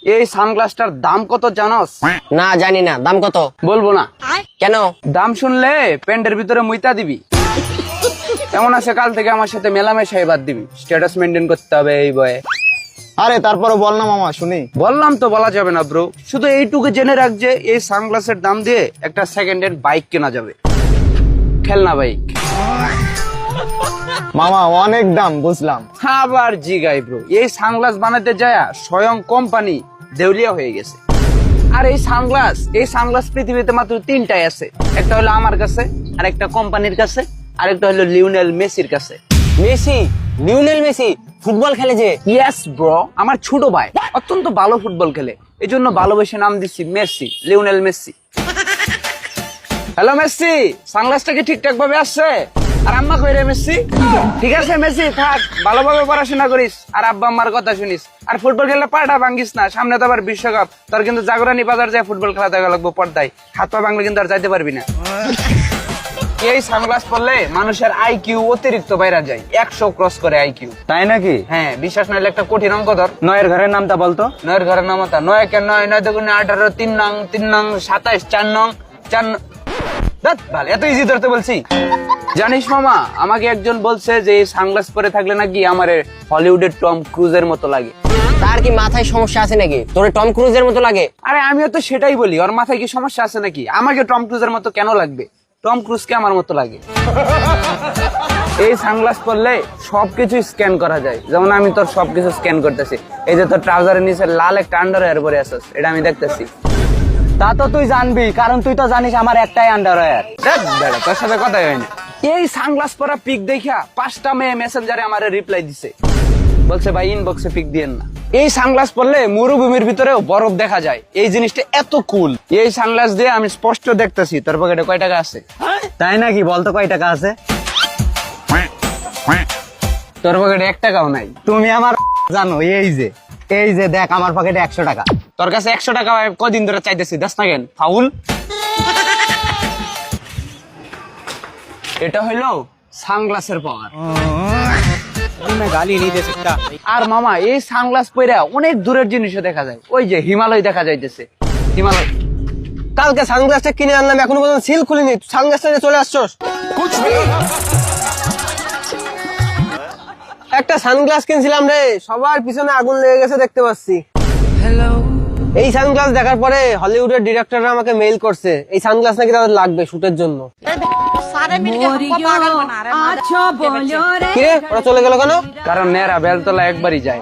এই সানগ্লাসটার দাম কত জানোস? না জানি না, দাম কত? বলবো না। কেন? দাম শুনলে প্যান্টের ভিতরে মুইতা দিবি। এমন আছে কাল থেকে আমার সাথে মেলামেশাই বাদ দিবি, স্ট্যাটাস মেনটেন করতে হবে এই বয়ে। আরে তারপরে বল না মামা শুনি। বললাম তো বলা যাবে না ব্রো, শুধু এইটুকু জেনে রাখ যে এই সানগ্লাসের দাম দিয়ে একটা সেকেন্ড হ্যান্ড বাইক কেনা যাবে, খেলনা বাইক। মামা অনেক দাম বুঝলাম। আবার জিগাই ব্রো, এই সানগ্লাস বানাতে যায় স্বয়ং কোম্পানি দেউলিয়া হয়ে গেছে। আর এই সানগ্লাস পৃথিবীতে মাত্র তিনটাই আছে, একটা হলো আমার কাছে, আর একটা কোম্পানির কাছে, আর একটা হলো লিওনেল মেসির কাছে। মেসি? লিওনেল মেসি ফুটবল খেলে যে? ইয়েস ব্রো, আমার ছোট ভাই অত্যন্ত ভালো ফুটবল খেলে, এই জন্য ভালোবেসে নাম দিচ্ছি Messi, Lionel Messi. Hello Messi, সানগ্লাসটা কি ঠিকঠাক ভাবে আসছে? আর আম্মা কই রে মেসি? ঠিক আছে মেসি থাক, ভালোভাবে পড়াশোনা করিস আর আব্বা আম্মার কথা শুনিস, আর ফুটবল খেললে পাটা ভাঙ্গিস না, সামনে তো আবার বিশ্বকাপ, তোর কিন্তু জাগরণী বাজার যায় ফুটবল খেলা দেখা লাগবো পর্দায়, হাত পা ভাঙলে কিন্তু আর যাইতে পারবি না। এই সানগ্লাস পরলে মানুষের আইকিউ অতিরিক্ত বাইরে যায়, 100 ক্রস করে আইকিউ। তাই নাকি? হ্যাঁ, বিশ্বাস নাইলে একটা কঠিন অঙ্ক ধর। নয়ের ঘরের নামটা বলতো। নয়ের ঘরের নাম হতা 9 কে 9, 9 দুগুণে 18, 3 নং 3 নং 27, 4 নং 4। ভালো, এত ইজি ধরতে বলছি। জানিস মামা, আমাকে একজন বলছে যে এই সানগ্লাস পরে থাকলে নাকি আমার হলিউডের টম ক্রুজের মতো লাগে। তার কি মাথায় সমস্যা আছে নাকি? তোর টম ক্রুজের মতো লাগে? আরে আমিও তো সেটাই বলি, ওর মাথায় কি সমস্যা আছে নাকি? আমাকে টম ক্রুজের মতো কেন লাগবে? টম ক্রুজকে আমার মতো লাগে। এই সানগ্লাস পরলে সবকিছু স্ক্যান করা যায়, যেমন আমি তোর সবকিছু স্ক্যান করতেছি। এই যে তোর ট্রাউজারের নিচে লাল একটা আন্ডারওয়্যার পরে আছিস, এটা আমি দেখতেছি। তা তো তুই জানবি, কারণ তুই তো জানিস আমার একটাই আন্ডারওয়্যার। তোর সাথে কথাই হয় না। এই সানগ্লাস পরা পিক দেখা 5টা মেয়ে মেসেঞ্জারে আমার রিপ্লাই দিছে, বলছে ভাই ইনবক্সে পিক দিয়েন না। এই সানগ্লাস পরলে মরুভূমির ভিতরেও বরফ দেখা যায়, এই জিনিসটা এত কুল। এই সানগ্লাস দিয়ে আমি স্পষ্ট দেখতেছি তোর পকেটে কয় টাকা আছে। তাই নাকি? বলতো কয় টাকা আছে? তোর পকেটে 1 টাকাও নাই। তুমি আমার জানো, এই যে দেখ আমার পকেটে 100 টাকা। তোর কাছে 100 টাকা কদিন ধরে চাইতেছি, দাস না কেন ফাউল? এটা হইলো সানগ্লাসের পাওয়ার। আর মামা এই সানগ্লাস পরে অনেক দূরের জিনিসও দেখা যায়, ওই যে হিমালয় দেখা যাইতেছে, হিমালয়। কালকে সানগ্লাসটা কিনে আনলাম, এখনো পর্যন্ত সিল খুলিনি, সানগ্লাসটা নিয়ে চলে আসছস। একটা সানগ্লাস কিনছিলাম রে, সবার পিছনে আগুন লেগে গেছে দেখতে পাচ্ছি। এই সানগ্লাস দেখার পরে হলিউডের ডিরেক্টররা আমাকে মেইল করছে, এই সানগ্লাস নাকি তাদের লাগবে শুটের জন্য। কিরে ওরা চলে গেল কেন? কারণ নেরা বেলতলা একবারই যায়।